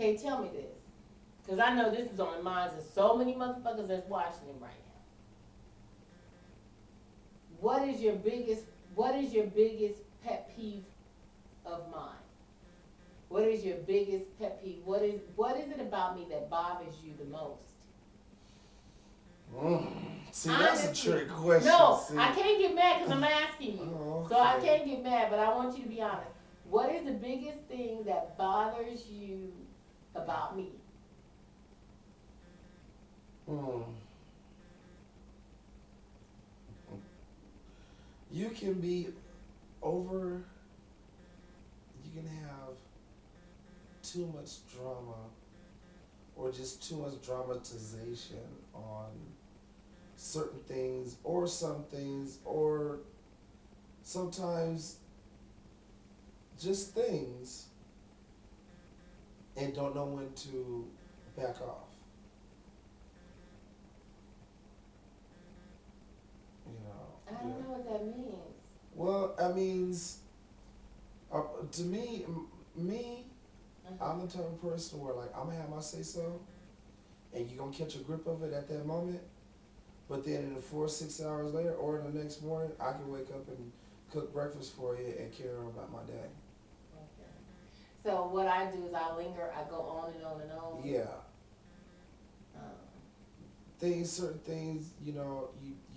Okay, tell me this. Because I know this is on the minds of so many motherfuckers that's watching him right now. What is your biggest pet peeve of mine? What is your biggest pet peeve? What is it about me that bothers you the most? Mm. See, Honestly, that's a trick question. no, See. I can't get mad because I'm asking you. Oh, okay. So I can't get mad, but I want you to be honest. What is the biggest thing that bothers you about me? Mm. You can be over. You can have too much drama, or just too much dramatization on certain things, or some things, or sometimes just things, and don't know when to back off. You I know. don't Yeah. know what that means. Well, I means, to me, me, Uh-huh. I'm the type of person where like I'm gonna have my say so, and you're gonna catch a grip of it at that moment. But then in the 4 or 6 hours later, or the next morning, I can wake up and cook breakfast for you and carry on about my day. Okay. So what I do is I linger, I go on and on and on. Yeah, Um, certain things, you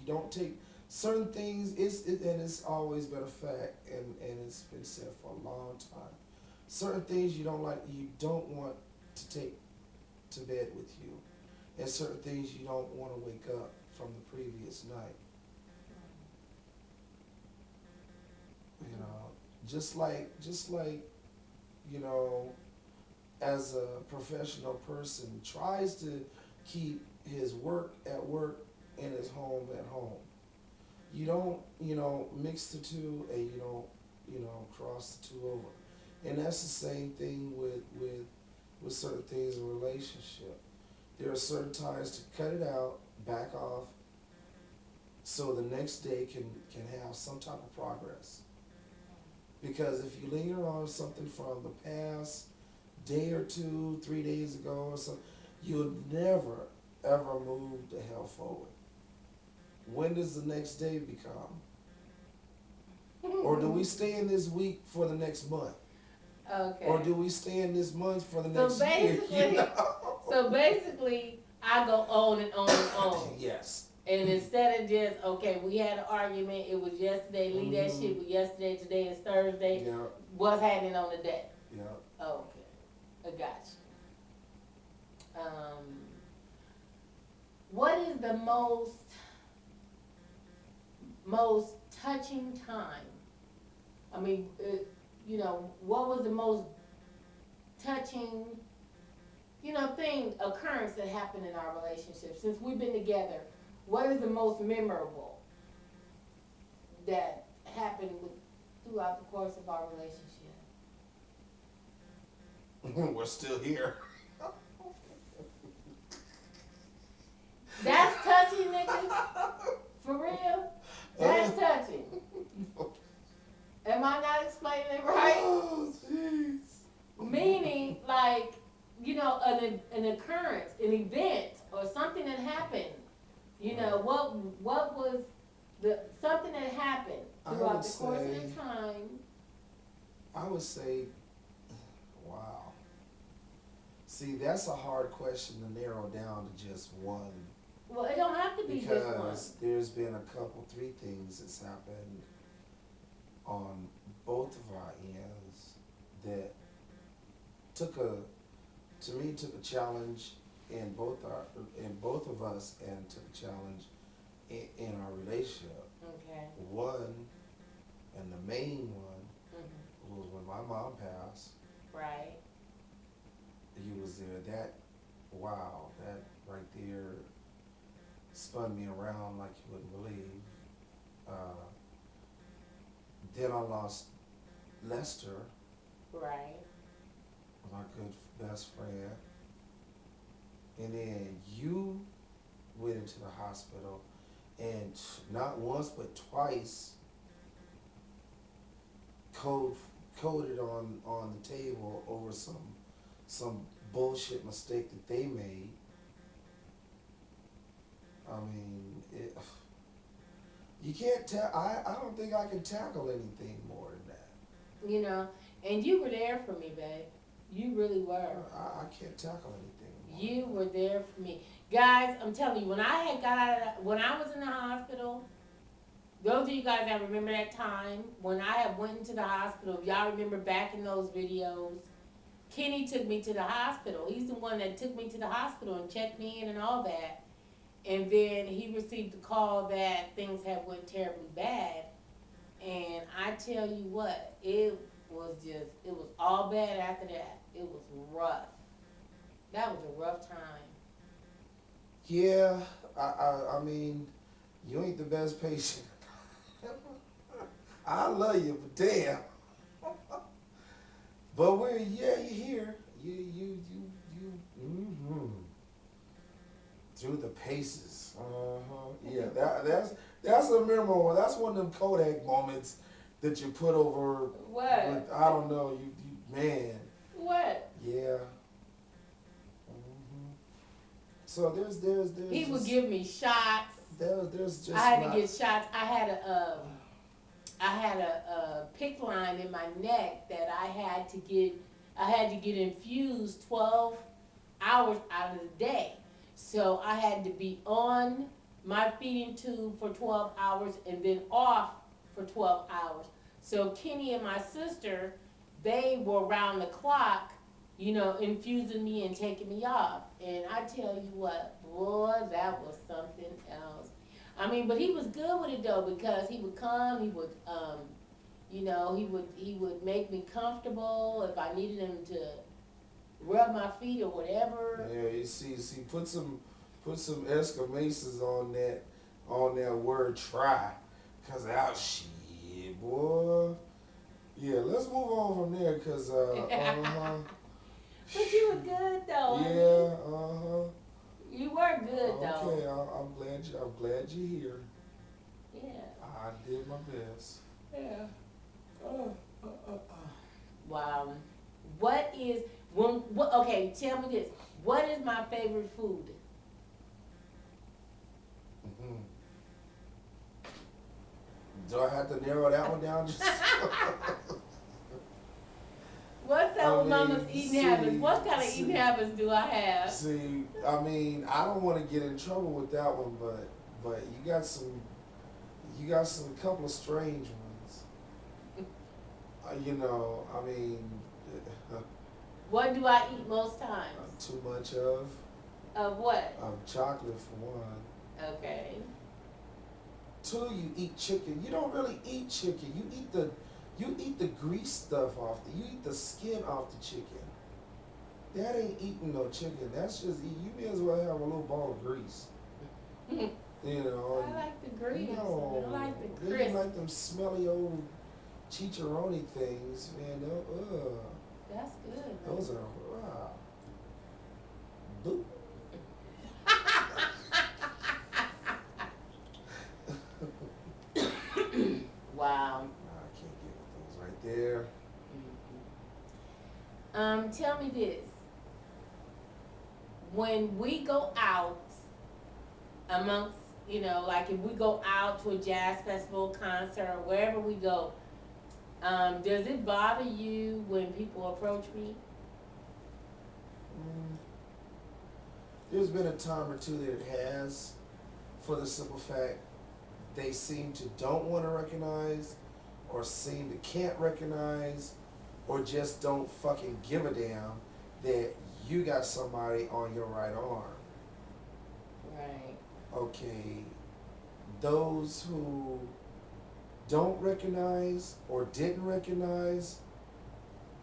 don't take certain things. And it's always been a fact, and it's been said for a long time. Certain things you don't like, you don't want to take to bed with you, and certain things you don't want to wake up from the previous night. You know, just like you know, as a professional person tries to keep his work at work and his home at home. You don't, mix the two, and you don't, cross the two over. And that's the same thing with certain things in a relationship. There are certain times to cut it out, back off, so the next day can have some type of progress. Because if you linger on something from the past day or two, 3 days ago or something, you'll never ever move the hell forward. When does the next day become? Or do we stay in this week for the next month? okay. Or do we stay in this month for the So next year? basically, so basically, I go on and on and on. Yes. And instead of just, okay, we had an argument, it was yesterday, leave that Mhm. shit with yesterday, today is Thursday, Yeah. what's happening on the day? Yeah. Okay, I got you. What is the most touching time? I mean, what was the most touching, occurrence that happened in our relationship since we've been together? What is the most memorable that happened throughout the course of our relationship? We're still here. That's touching, nigga. For real? That's touching. Am I not explaining it right? Oh, jeez. Meaning, like, an occurrence, an event, or something that happened. What was something that happened throughout the course of the time? I would say, wow. See, that's a hard question to narrow down to just one. Well, it don't have to be just one. Because there's been a couple, three things that's happened on both of our ends that took a challenge in both of us, and took a challenge in our relationship. Okay. One, and the main one, Mm-hmm. was when my mom passed. Right. You was there. That right there spun me around like you wouldn't believe. Then I lost Lester, Right. my good best friend, and then you went into the hospital, and not once but twice coded on the table over some some bullshit mistake that they made. I mean, you can't tell. I don't think I can tackle anything more than that. You know, and you were there for me, babe. You really were. I can't tackle anything more. You were there for me. Guys, I'm telling you, when I had got out of when I was in the hospital, those of you guys that remember that time, when I had went into the hospital, if y'all remember back in those videos, Kenny took me to the hospital. He's the one that took me to the hospital and checked me in and all that. And then he received the call that things had went terribly bad. And I tell you what, it was all bad after that. It was rough. That was a rough time. Yeah, I mean, you ain't the best patient. I love you, but damn. But you're here. You through the paces. Yeah, that's a memorable one. That's one of them Kodak moments that you put over. What? With, I don't know. You man. What? Yeah. So there's. He would give me shots. There's just. I had to get shots. I had a PICC line in my neck that I had to get infused 12 hours out of the day. So I had to be on my feeding tube for 12 hours and then off for 12 hours. So Kenny and my sister, they were around the clock, you know, infusing me and taking me off. And I tell you what, boy, that was something else. I mean, but he was good with it though, because he would come, he would, you know, he would make me comfortable if I needed him to rub my feet or whatever. Yeah, you see, put some exclamations on that word try, cause shit, boy. Yeah, let's move on from there, cause But you were good though. Yeah, You were good though. Okay, I'm glad you're here. Yeah. I did my best. Yeah. Wow. Okay, tell me this. What is my favorite food? Mm-hmm. Do I have to narrow that one down? Just What's up with mama's eating habits? What kind of eating habits do I have? See, I mean, I don't want to get in trouble with that one, but you got some couple of strange ones. You know, I mean. What do I eat most times? Too much of. Of what? Of chocolate for one. Okay. Two, you eat chicken. You don't really eat chicken. You eat the grease stuff off you eat the skin off the chicken. That ain't eating no chicken. That's just, you may as well have a little ball of grease. You know. I like the grease. No, I like the they crisp. like them smelly old chicharroni things, man. That's good. Those are wow. Boop. Wow. I can't get with those right there. Tell me this. When we go out amongst, you know, like if we go out to a jazz festival, concert, or wherever we go, does it bother you when people approach me? There's been a time or two that it has, for the simple fact they seem to don't want to recognize, or seem to can't recognize, or just don't fucking give a damn that you got somebody on your right arm. Right. Okay, those who don't recognize or didn't recognize,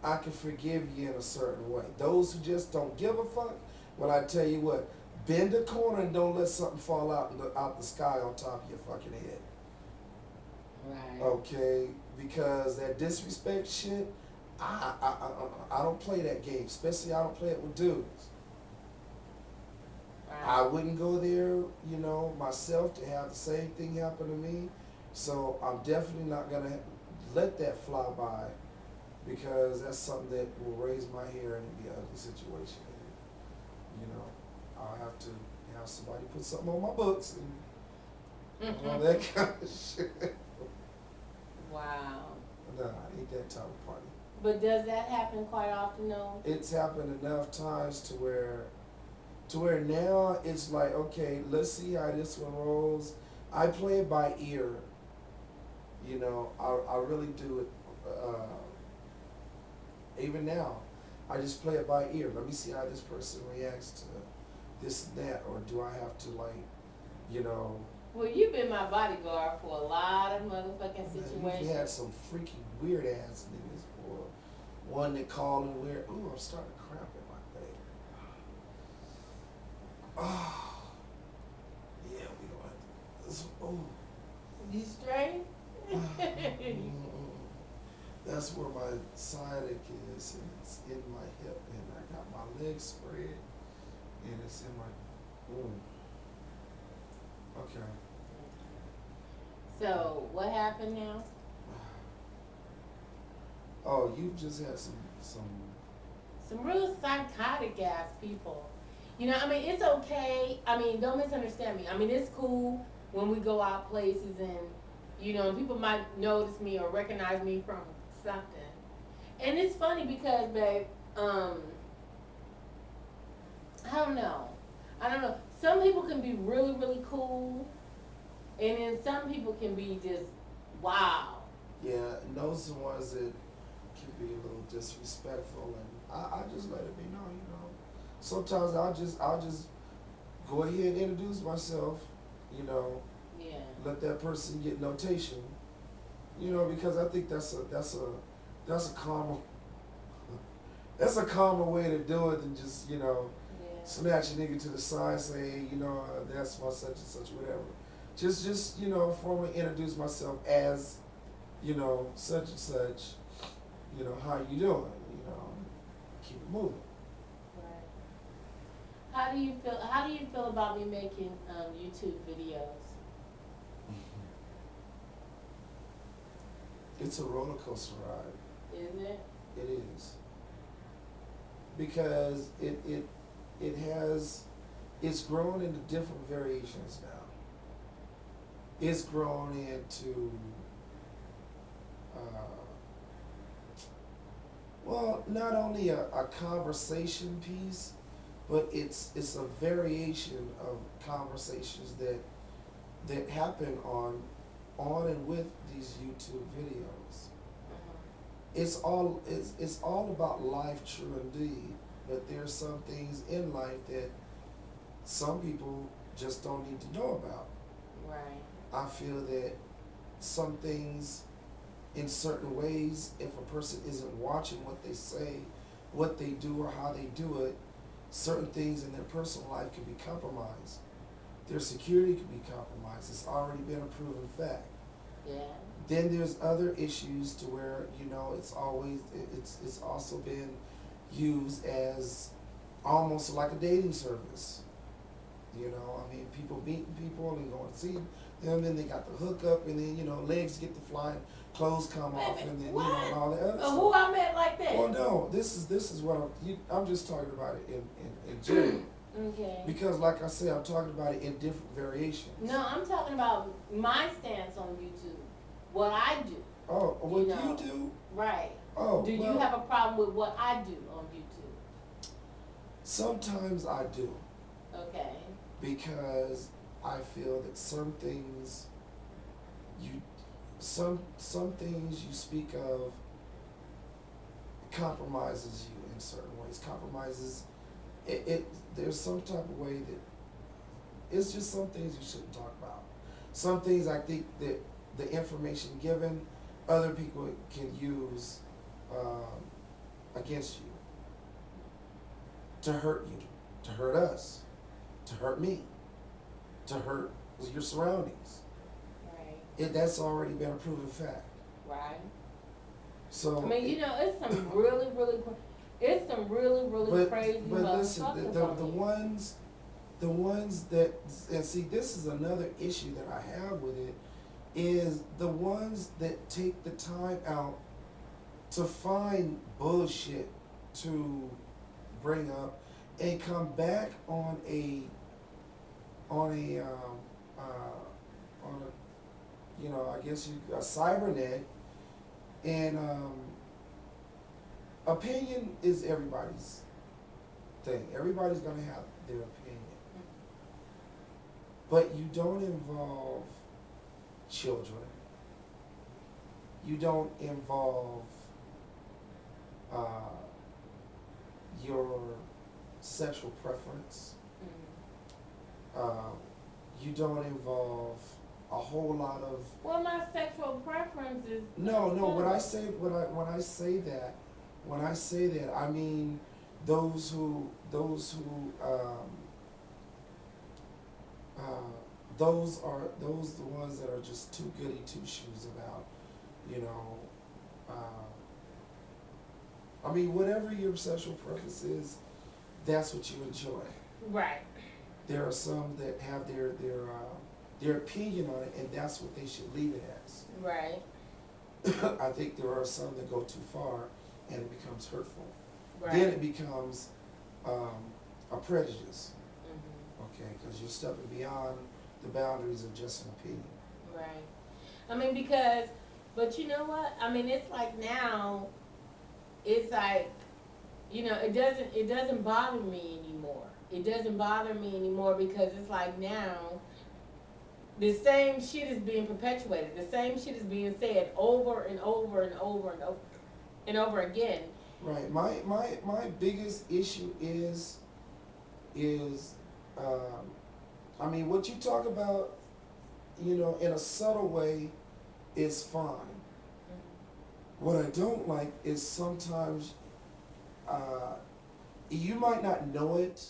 I can forgive you in a certain way. Those who just don't give a fuck, well, I tell you what, bend a corner and don't let something fall out the sky on top of your fucking head. Right. Okay, because that disrespect shit, I don't play that game. Especially I don't play it with dudes. Right. I wouldn't go there, you know, myself to have the same thing happen to me. So I'm definitely not gonna let that fly by because that's something that will raise my hair and it'd be an ugly situation. And, you know, I'll have to have somebody put something on my books and all that kind of shit. Wow. Nah, ain't that type of party. But does that happen quite often though? It's happened enough times to where now it's like, okay, let's see how this one rolls. I play it by ear. You know, I really do it. Even now, I just play it by ear. Let me see how this person reacts to this and that, or do I have to you know? Well, you've been my bodyguard for a lot of motherfucking situations. You've had some freaky weird ass niggas, or one that called and weird. Ooh, I'm starting to cramp in my leg. Oh, yeah, we gonna have to. Oh. You straight? That's where my sciatic is, and it's in my hip, and I got my legs spread, and it's in my. Okay. So what happened now? Oh, you just had some. Some real psychotic ass people. You know, I mean, it's okay. I mean, don't misunderstand me. I mean, it's cool when we go out places and, you know, people might notice me or recognize me from something. And it's funny because, babe, I don't know. Some people can be really, really cool, and then some people can be just wow. Yeah, and those are the ones that can be a little disrespectful, and I just let it be known, you know. Sometimes I'll just go ahead and introduce myself, you know. Yeah. Let that person get notation, you know, because I think that's a calmer way to do it than just, you know, snatch a nigga to the side, say, hey, you know, that's my such and such, whatever. Just you know, formally introduce myself as, you know, such and such, you know, how you doing, you know, keep it moving. Right. How do you feel about me making YouTube videos? It's a roller coaster ride. Is it? It is. Because it's grown into different variations now. It's grown into, well, not only a conversation piece, but it's a variation of conversations that happen on and with these YouTube videos. It's all about life, true indeed, but there's some things in life that some people just don't need to know about. Right. I feel that some things, in certain ways, if a person isn't watching what they say, what they do, or how they do it, certain things in their personal life can be compromised. Their security can be compromised. It's already been a proven fact. Yeah. Then there's other issues to where, you know, it's also been used as almost like a dating service. You know, I mean, people meeting people and going to see them, then they got the hookup, and then, you know, legs get to flying, clothes come off, and then, you know, and all the other stuff. Who I met like that? Well, no, this is what I'm just talking about it in general. Okay. Because, like I said, I'm talking about it in different variations. No, I'm talking about my stance on YouTube. What I do. Oh, what you know, you do? Right. Oh, do well, you have a problem with what I do on YouTube? Sometimes I do. Okay. Because I feel that some things you speak of compromises you in certain ways. Compromises it there's some type of way that it's just some things you shouldn't talk about. Some things I think that the information given, other people can use against you, to hurt you, to hurt us, to hurt me, to hurt your surroundings. Right. That's already been a proven fact. Right. So I mean, you know, it's some really crazy but listen, motherfuckers the on the ones that, and see, this is another issue that I have with it, is the ones that take the time out to find bullshit to bring up and come back on a on a on a, you know, I guess a cybernet, and opinion is everybody's thing. Everybody's gonna have their opinion, but you don't involve children. You don't involve uh, your sexual preference. You don't involve a whole lot of. Well, my sexual preference is. No. When I say that, I mean those who those the ones that are just too goody two shoes about, you know. I mean, whatever your sexual preference is, that's what you enjoy. Right. There are some that have their opinion on it, and that's what they should leave it as. Right. I think there are some that go too far, and it becomes hurtful. Right. Then it becomes a prejudice. Mm-hmm. Okay, because you're stepping beyond the boundaries of just an opinion. Right. I mean, but you know what? I mean, it's like now, it's like, you know, it doesn't bother me anymore. It doesn't bother me anymore because it's like now, the same shit is being perpetuated. The same shit is being said over and over and over and over and over again. Right. My biggest issue is I mean, what you talk about, you know, in a subtle way is fine. What I don't like is sometimes you might not know it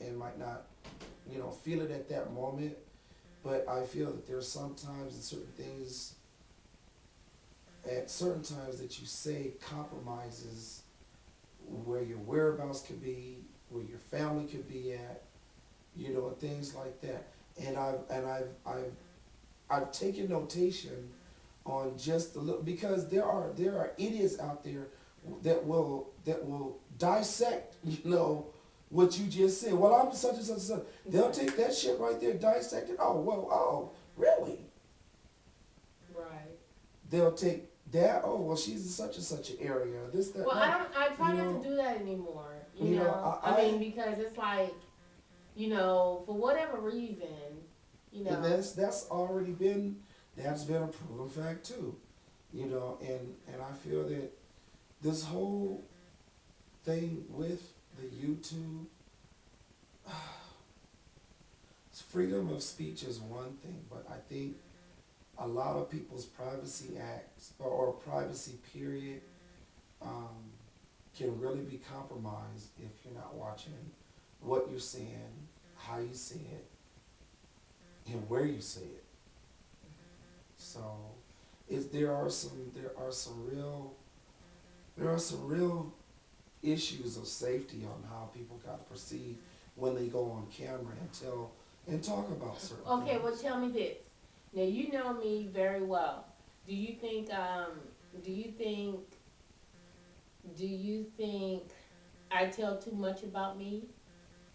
and might not, you know, feel it at that moment, but I feel that there's sometimes at certain times that you say compromises where your whereabouts could be, where your family could be at, you know, and things like that. And I've taken notation on just a little, because there are idiots out there that will dissect, you know, what you just said. Well, I'm such and such and such. They'll take that shit right there, dissect it. Oh, well, oh, really? Right. They'll take that. Oh, well, she's in such and such an area. This, that. Well, that. I try you not know, to do that anymore. You you know, know, I mean, because it's like, you know, for whatever reason, you know. And that's already been, that's been a proven fact too, you know, and I feel that this whole thing with the YouTube, freedom of speech is one thing, but I think a lot of people's privacy acts or privacy period can really be compromised if you're not watching what you're seeing, how you see it, and where you see it. So, there are some real issues of safety on how people got to proceed when they go on camera and talk about certain Okay, things. well, tell me this. Now, you know me very well. Do you think I tell too much about me?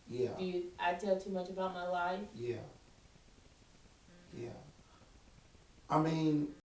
Yeah. I tell too much about my life? Yeah. I mean,